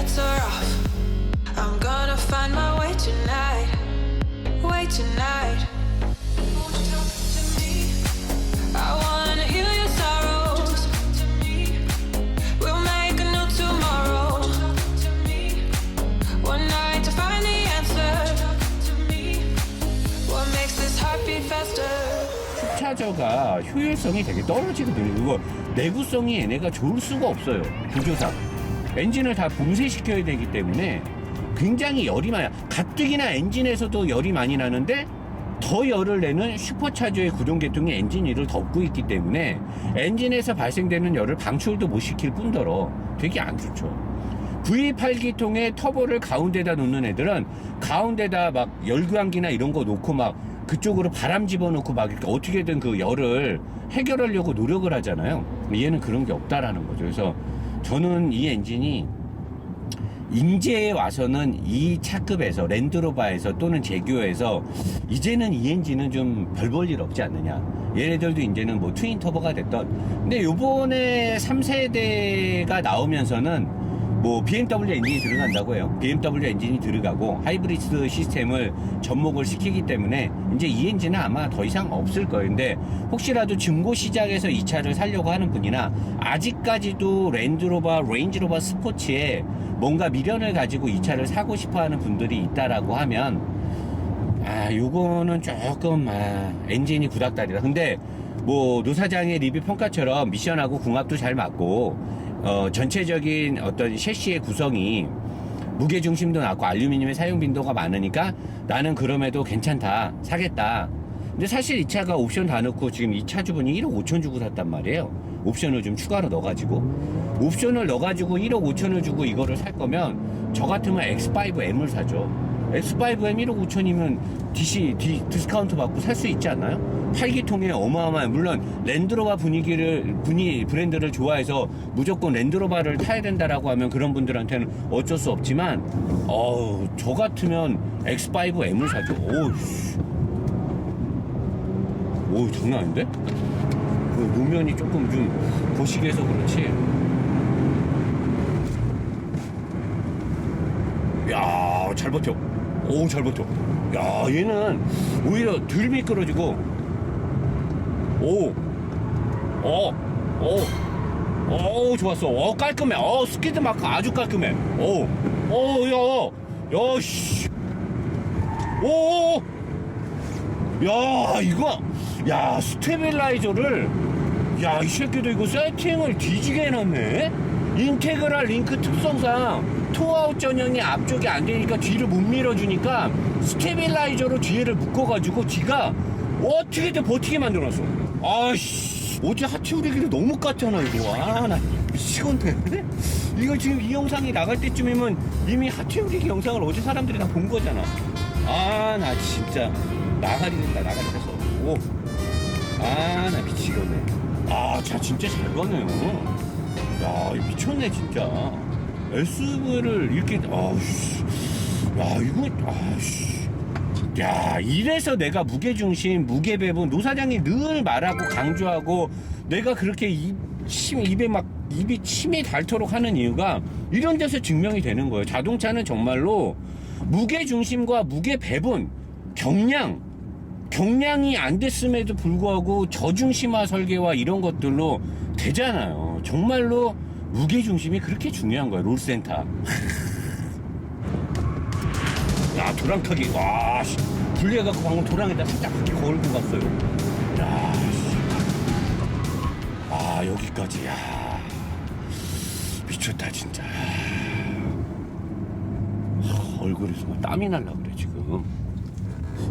lights are off. I'm gonna find my way tonight. Way tonight. Won't you talk to me? I wanna heal your sorrows. To me. We'll make a new tomorrow. To me. One night to find the answer. To me. What makes this heart beat faster? 흡차저가 효율성이 되게 떨어지거든요. 그거 내구성이 얘네가 좋을 수가 없어요. 구조상 엔진을 다 봉쇄시켜야 되기 때문에 굉장히 열이 많아. 가뜩이나 엔진에서도 열이 많이 나는데 더 열을 내는 슈퍼차저의 구동계통이 엔진 위를 덮고 있기 때문에 엔진에서 발생되는 열을 방출도 못 시킬 뿐더러 되게 안 좋죠. V8기통의 터보를 가운데다 놓는 애들은 가운데다 막 열광기나 이런 거 놓고 막 그쪽으로 바람 집어넣고 막 이렇게 어떻게든 그 열을 해결하려고 노력을 하잖아요. 얘는 그런 게 없다라는 거죠. 그래서 저는 이 엔진이 인제에 와서는 이 차급에서 랜드로버에서 또는 제규어에서 이제는 이 엔진은 좀 별 볼 일 없지 않느냐. 얘네들도 이제는 뭐 트윈 터보가 됐던. 근데 요번에 3세대가 나오면서는 뭐 BMW 엔진이 들어간다고 해요. BMW 엔진이 들어가고 하이브리드 시스템을 접목을 시키기 때문에 이제 이 엔진은 아마 더 이상 없을 거예요. 근데 혹시라도 중고 시장에서 이 차를 사려고 하는 분이나 아직까지도 랜드로버, 레인지로버 스포츠에 뭔가 미련을 가지고 이 차를 사고 싶어 하는 분들이 있다라고 하면 요거는 조금 엔진이 구닥다리다. 근데 뭐 노 사장의 리뷰 평가처럼 미션하고 궁합도 잘 맞고 전체적인 어떤 셰시의 구성이 무게중심도 낮고 알루미늄의 사용 빈도가 많으니까 나는 그럼에도 괜찮다, 사겠다. 근데 사실 이 차가 옵션 다 넣고 지금 이 차주분이 1억 5천 주고 샀단 말이에요. 옵션을 좀 추가로 넣어가지고. 옵션을 넣어가지고 1억 5천을 주고 이거를 살 거면 저 같으면 X5M을 사죠. X5M 1억 5천이면 디스카운트 받고 살 수 있지 않나요? 8기통에 어마어마한, 물론 랜드로버 브랜드를 좋아해서 무조건 랜드로버를 타야 된다라고 하면 그런 분들한테는 어쩔 수 없지만 저 같으면 X5M을 사죠. 오 장난 아닌데? 그 노면이 조금 좀 거시기해서 그렇지. 야, 잘 버텨. 잘 버텨. 야, 얘는 오히려 덜 미끄러지고. 좋았어. 깔끔해. 스키드 마크 아주 깔끔해. 씨. 스테빌라이저를, 이 새끼도 이거 세팅을 뒤지게 해놨네? 인테그랄 링크 특성상 투아웃 전형이 앞쪽이 안 되니까 뒤를 못 밀어주니까 스테빌라이저로 뒤를 묶어가지고 뒤가 어떻게든 버티게 만들어놨어. 어제 하체우리기를 너무 깠잖아, 이거. 나 미치겠네. 이거 지금 이 영상이 나갈 때쯤이면 이미 하체우리기 영상을 어제 사람들이 다 본 거잖아. 나 진짜 나가리 됐어. 나 미치겠네. 차 진짜 잘 가네요. 미쳤네, 진짜. SV를 이렇게, 이래서 내가 무게중심, 무게배분, 노사장이 늘 말하고 강조하고, 내가 그렇게 입이 침이 닳도록 하는 이유가 이런 데서 증명이 되는 거예요. 자동차는 정말로 무게중심과 무게배분, 경량이 안 됐음에도 불구하고 저중심화 설계와 이런 것들로 되잖아요. 정말로 무게중심이 그렇게 중요한 거야. 롤센터. 도랑타기. 분리해갖고 방금 도랑에다 살짝 그렇게 걸고 갔어요. 여기까지. 미쳤다 진짜. 얼굴에서 땀이 날라 그래 지금.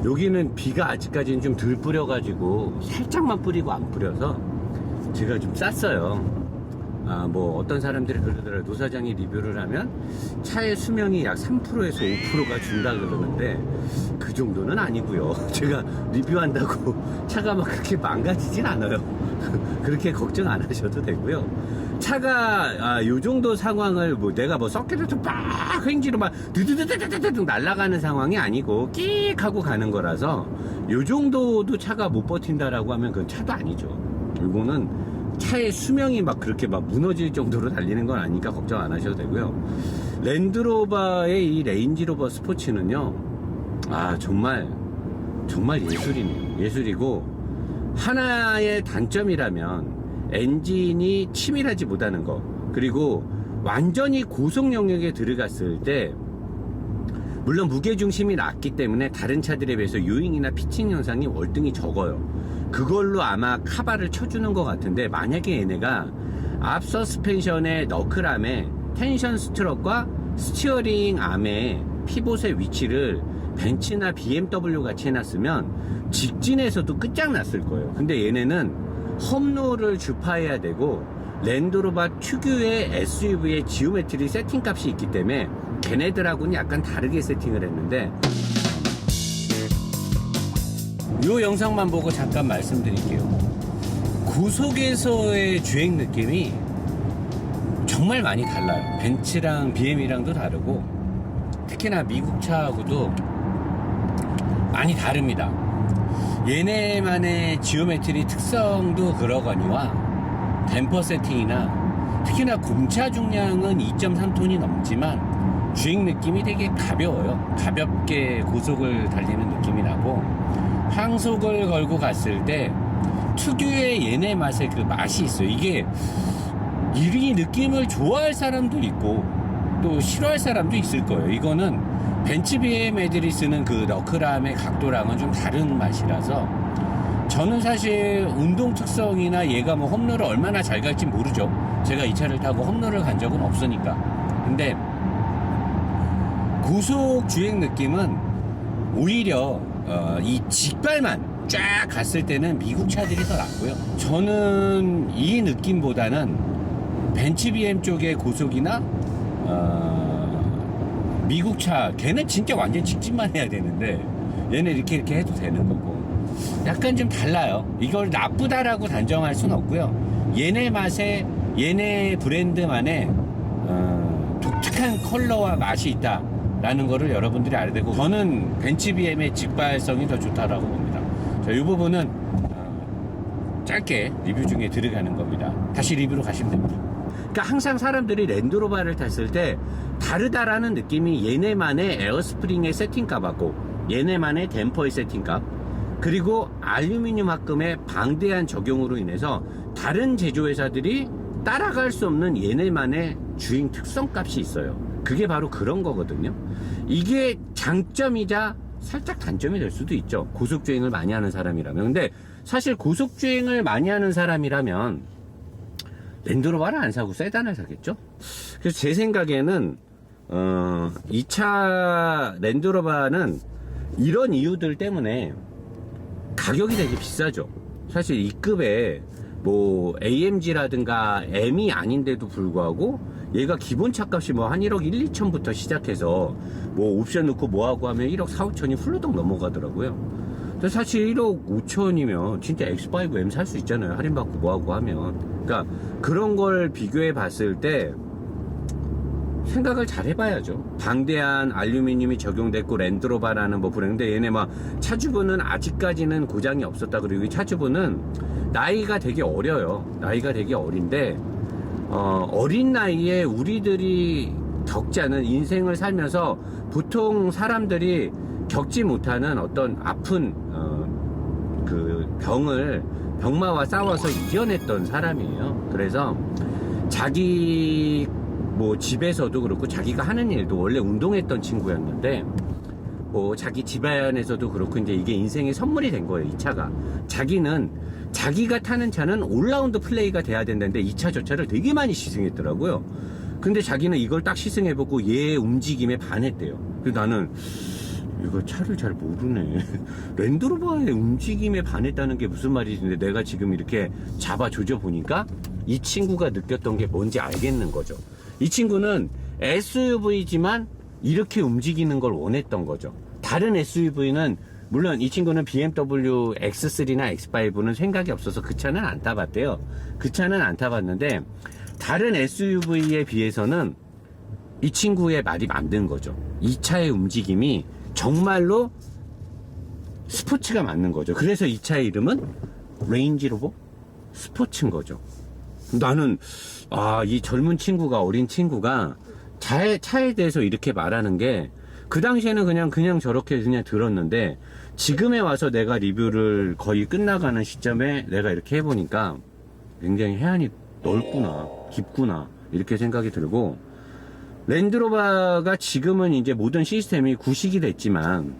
여기는 비가 아직까지는 좀 덜 뿌려가지고 살짝만 뿌리고 안 뿌려서 제가 좀 쌌어요. 뭐 어떤 사람들이 그러더라고요. 노사장이 리뷰를 하면 차의 수명이 약 3%에서 5%가 준다 그러는데 그 정도는 아니고요. 제가 리뷰한다고 차가 막 그렇게 망가지진 않아요. 그렇게 걱정 안 하셔도 되고요. 차가 요 정도 상황을 뭐 내가 뭐 서킷에서 막 횡지로 막 드드드드드드 날아가는 상황이 아니고 끼익 하고 가는 거라서 요 정도도 차가 못 버틴다라고 하면 그건 차도 아니죠. 이거는 차의 수명이 막 그렇게 막 무너질 정도로 달리는 건 아니니까 걱정 안 하셔도 되고요. 랜드로버의 이 레인지로버 스포츠는요, 정말 예술이네요. 예술이고, 하나의 단점이라면 엔진이 치밀하지 못하는 거, 그리고 완전히 고속 영역에 들어갔을 때 물론 무게중심이 낮기 때문에 다른 차들에 비해서 유잉이나 피칭 현상이 월등히 적어요. 그걸로 아마 카바를 쳐주는 것 같은데, 만약에 얘네가 앞 서스펜션의 너클암에 텐션 스트럭과 스티어링 암의 피봇의 위치를 벤츠나 BMW 같이 해놨으면 직진에서도 끝장났을 거예요. 근데 얘네는 험로를 주파해야 되고 랜드로버 특유의 SUV의 지오메트리 세팅 값이 있기 때문에 걔네들하고는 약간 다르게 세팅을 했는데, 이 영상만 보고 잠깐 말씀드릴게요. 고속에서의 주행 느낌이 정말 많이 달라요. 벤츠랑 BM이랑도 다르고, 특히나 미국 차하고도 많이 다릅니다. 얘네만의 지오메트리 특성도 그러거니와 댐퍼 세팅이나 특히나 공차 중량은 2.3톤이 넘지만 주행 느낌이 되게 가벼워요. 가볍게 고속을 달리는 느낌이 나고, 항속을 걸고 갔을 때 특유의 얘네 맛의 그 맛이 있어요. 이게 이 느낌을 좋아할 사람도 있고 또 싫어할 사람도 있을 거예요. 이거는 벤츠 BM 애들이 쓰는 그 너클암의 각도랑은 좀 다른 맛이라서, 저는 사실 운동 특성이나 얘가 뭐 홈런을 얼마나 잘 갈지 모르죠. 제가 이 차를 타고 홈런을 간 적은 없으니까. 근데 고속 주행 느낌은 오히려 이 직발만 쫙 갔을 때는 미국 차들이 더 낫고요. 저는 이 느낌보다는 벤츠 BM 쪽의 고속이나 미국 차, 걔는 진짜 완전 직진만 해야 되는데 얘네 이렇게 해도 되는 거고, 약간 좀 달라요. 이걸 나쁘다라고 단정할 순 없고요. 얘네 맛에, 얘네 브랜드만의 독특한 컬러와 맛이 있다라는 거를 여러분들이 알아야 되고, 저는 벤츠 BM의 직발성이 더 좋다라고 봅니다. 자, 이 부분은 짧게 리뷰 중에 들어가는 겁니다. 다시 리뷰로 가시면 됩니다. 그러니까 항상 사람들이 랜드로버를 탔을 때 다르다라는 느낌이 얘네만의 에어스프링의 세팅값하고 얘네만의 댐퍼의 세팅값, 그리고 알루미늄 합금의 방대한 적용으로 인해서 다른 제조회사들이 따라갈 수 없는 얘네만의 주행 특성값이 있어요. 그게 바로 그런 거거든요. 이게 장점이자 살짝 단점이 될 수도 있죠. 고속주행을 많이 하는 사람이라면. 근데 사실 고속주행을 많이 하는 사람이라면 랜드로버를 안 사고 세단을 사겠죠. 그래서 제 생각에는 이 차 랜드로버는 이런 이유들 때문에 가격이 되게 비싸죠. 사실 이 급에 뭐 AMG라든가 M이 아닌데도 불구하고 얘가 기본 차값이 뭐 한 1억 1, 2천부터 시작해서 뭐 옵션 넣고 뭐하고 하면 1억 4, 5천이 훌러덩 넘어가더라고요. 근데 사실 1억 5천이면 진짜 X5M 살 수 있잖아요. 할인받고 뭐하고 하면. 그러니까 그런 걸 비교해 봤을 때 생각을 잘 해봐야죠. 방대한 알루미늄이 적용됐고 랜드로버라는 뭐 브랜드, 얘네 막 차주분은 아직까지는 고장이 없었다. 그리고 이 차주분은 나이가 되게 어려요. 나이가 되게 어린데 어린 나이에 우리들이 겪지 않은 인생을 살면서 보통 사람들이 겪지 못하는 어떤 아픈 그 병마와 싸워서 이겨냈던 사람이에요. 그래서 자기 뭐 집에서도 그렇고 자기가 하는 일도 원래 운동했던 친구였는데 뭐 자기 집안에서도 그렇고 이제 이게 인생의 선물이 된 거예요. 이 차가 자기가 타는 차는 올라운드 플레이가 돼야 된다는데 이 차 저 차를 되게 많이 시승했더라고요. 근데 자기는 이걸 딱 시승해보고 얘 움직임에 반했대요. 그래서 나는 이거 차를 잘 모르네. 랜드로버의 움직임에 반했다는 게 무슨 말이지? 내가 지금 이렇게 잡아 조져 보니까 이 친구가 느꼈던 게 뭔지 알겠는 거죠. 이 친구는 SUV지만 이렇게 움직이는 걸 원했던 거죠. 다른 SUV는 물론 이 친구는 BMW X3나 X5는 생각이 없어서 그 차는 안 타봤대요. 그 차는 안 타봤는데 다른 SUV에 비해서는 이 친구의 말이 맞는 거죠. 이 차의 움직임이 정말로 스포츠가 맞는 거죠. 그래서 이 차의 이름은 레인지로버 스포츠인 거죠. 나는 이 젊은 친구가 어린 친구가 차에 대해서 이렇게 말하는 게 그 당시에는 그냥 저렇게 그냥 들었는데 지금에 와서 내가 리뷰를 거의 끝나가는 시점에 내가 이렇게 해보니까 굉장히 해안이 넓구나 깊구나 이렇게 생각이 들고 랜드로버가 지금은 이제 모든 시스템이 구식이 됐지만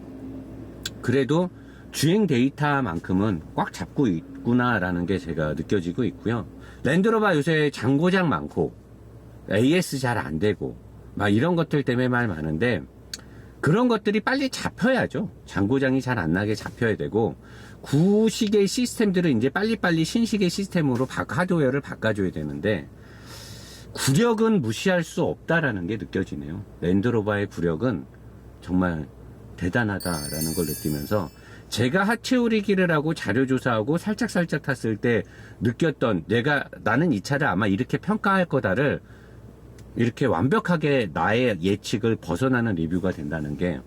그래도 주행 데이터만큼은 꽉 잡고 있구나라는 게 제가 느껴지고 있고요. 랜드로버 요새 장고장 많고 AS 잘 안 되고 막 이런 것들 때문에 말 많은데 그런 것들이 빨리 잡혀야죠. 장고장이 잘 안 나게 잡혀야 되고 구식의 시스템들을 이제 빨리빨리 신식의 시스템으로 하드웨어를 바꿔줘야 되는데 구력은 무시할 수 없다라는 게 느껴지네요. 랜드로버의 구력은 정말 대단하다라는 걸 느끼면서 제가 하체오리기를 하고 자료조사하고 살짝 탔을 때 느꼈던 나는 이 차를 아마 이렇게 평가할 거다를 이렇게 완벽하게 나의 예측을 벗어나는 리뷰가 된다는 게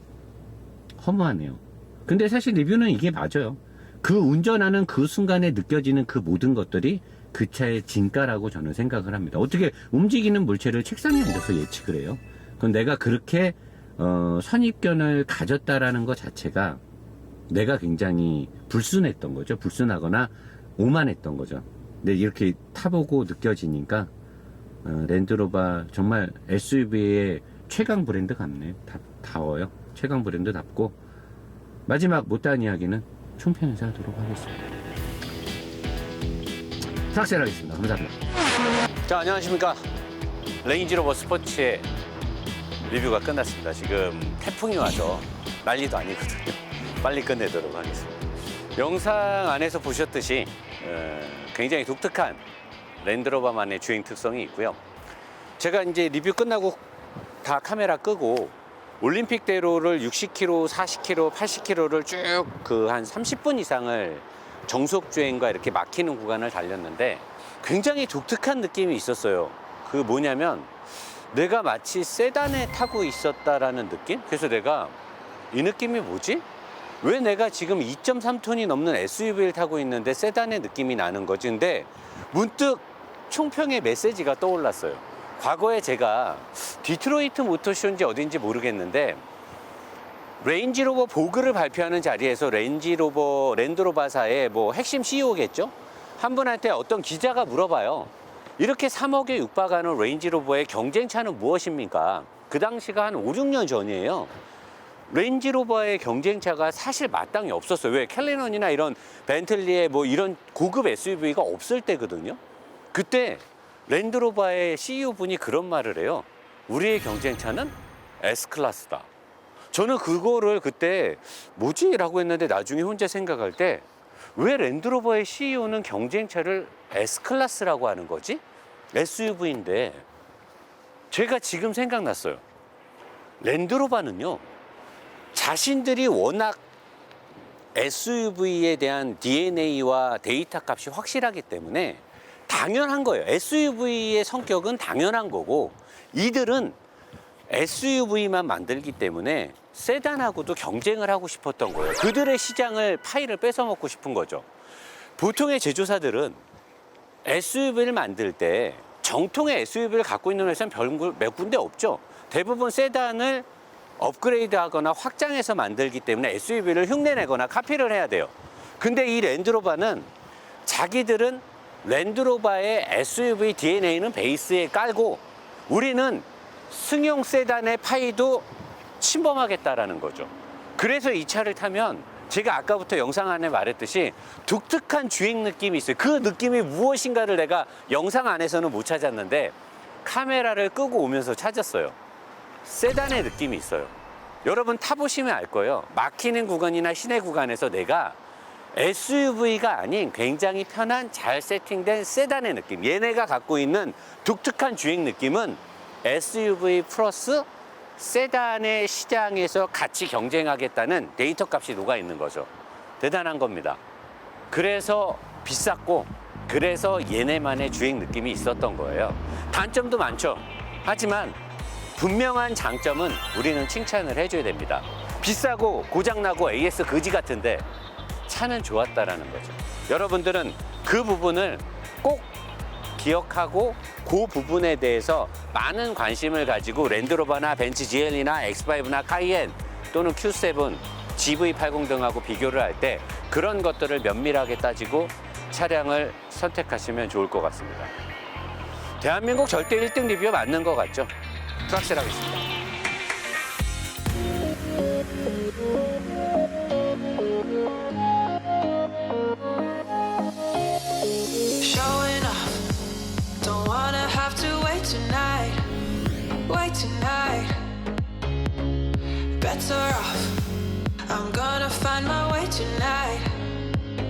허무하네요. 근데 사실 리뷰는 이게 맞아요. 그 운전하는 그 순간에 느껴지는 그 모든 것들이 그 차의 진가라고 저는 생각을 합니다. 어떻게 움직이는 물체를 책상에 앉아서 예측을 해요? 그건 내가 그렇게 선입견을 가졌다라는 것 자체가 내가 굉장히 불순했던 거죠. 불순하거나 오만했던 거죠. 근데 이렇게 타보고 느껴지니까 랜드로버 정말 SUV의 최강 브랜드 같네. 다워요. 최강 브랜드답고 마지막 못다한 이야기는 총평에서 하도록 하겠습니다. 삭셀하겠습니다. 감사합니다. 자, 안녕하십니까. 레인지로버 스포츠의 리뷰가 끝났습니다. 지금 태풍이 와서 난리도 아니거든요. 빨리 끝내도록 하겠습니다. 영상 안에서 보셨듯이 굉장히 독특한 랜드로버만의 주행 특성이 있고요. 제가 이제 리뷰 끝나고 다 카메라 끄고 올림픽대로를 60km, 40km, 80km를 쭉 한 30분 이상을 정속 주행과 이렇게 막히는 구간을 달렸는데 굉장히 독특한 느낌이 있었어요. 그 뭐냐면 내가 마치 세단에 타고 있었다라는 느낌? 그래서 내가 이 느낌이 뭐지? 왜 내가 지금 2.3톤이 넘는 SUV를 타고 있는데 세단의 느낌이 나는 거지? 근데 문득 총평의 메시지가 떠올랐어요. 과거에 제가 디트로이트 모터쇼인지 어딘지 모르겠는데 레인지로버 보그를 발표하는 자리에서 랜드로버사의 뭐 핵심 CEO겠죠? 한 분한테 어떤 기자가 물어봐요. 이렇게 3억에 육박하는 레인지로버의 경쟁차는 무엇입니까? 그 당시가 한 5, 6년 전이에요. 레인지로버의 경쟁차가 사실 마땅히 없었어요. 왜? 캘리넌이나 이런 벤틀리의 뭐 이런 고급 SUV가 없을 때거든요. 그때 랜드로버의 CEO 분이 그런 말을 해요. 우리의 경쟁차는 S클래스다. 저는 그거를 그때 뭐지? 라고 했는데 나중에 혼자 생각할 때 왜 랜드로버의 CEO는 경쟁차를 S클래스라고 하는 거지? SUV인데 제가 지금 생각났어요. 랜드로버는요. 자신들이 워낙 SUV에 대한 DNA와 데이터 값이 확실하기 때문에 당연한 거예요. SUV의 성격은 당연한 거고 이들은 SUV만 만들기 때문에 세단하고도 경쟁을 하고 싶었던 거예요. 그들의 시장을 파이를 뺏어먹고 싶은 거죠. 보통의 제조사들은 SUV를 만들 때 정통의 SUV를 갖고 있는 회사는 몇 군데 없죠. 대부분 세단을 업그레이드하거나 확장해서 만들기 때문에 SUV를 흉내내거나 카피를 해야 돼요. 근데 이 랜드로버는 자기들은 랜드로버의 SUV DNA는 베이스에 깔고 우리는 승용 세단의 파이도 침범하겠다라는 거죠. 그래서 이 차를 타면 제가 아까부터 영상 안에 말했듯이 독특한 주행 느낌이 있어요. 그 느낌이 무엇인가를 내가 영상 안에서는 못 찾았는데 카메라를 끄고 오면서 찾았어요. 세단의 느낌이 있어요. 여러분 타보시면 알 거예요. 막히는 구간이나 시내 구간에서 내가 SUV가 아닌 굉장히 편한 잘 세팅된 세단의 느낌. 얘네가 갖고 있는 독특한 주행 느낌은 SUV 플러스 세단의 시장에서 같이 경쟁하겠다는 데이터 값이 녹아 있는 거죠. 대단한 겁니다. 그래서 비쌌고 그래서 얘네만의 주행 느낌이 있었던 거예요. 단점도 많죠. 하지만 분명한 장점은 우리는 칭찬을 해줘야 됩니다. 비싸고 고장나고 AS 거지 같은데 차는 좋았다라는 거죠. 여러분들은 그 부분을 꼭 기억하고 그 부분에 대해서 많은 관심을 가지고 랜드로버나 벤츠 GL이나 X5나 카이엔 또는 Q7, GV80 등하고 비교를 할 때 그런 것들을 면밀하게 따지고 차량을 선택하시면 좋을 것 같습니다. 대한민국 절대 1등 리뷰 맞는 것 같죠? 트락셀 하겠습니다. Showing off, don't wanna have to wait tonight. Wait tonight. Better off, I'm gonna find my way tonight.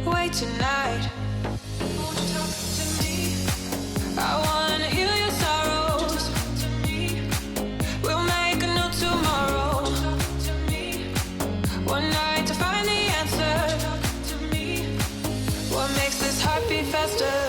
Wait tonight. Won't you talk to me? I wanna heal your sorrows. We'll make a new tomorrow. One night to find the answer. What makes this heart beat faster?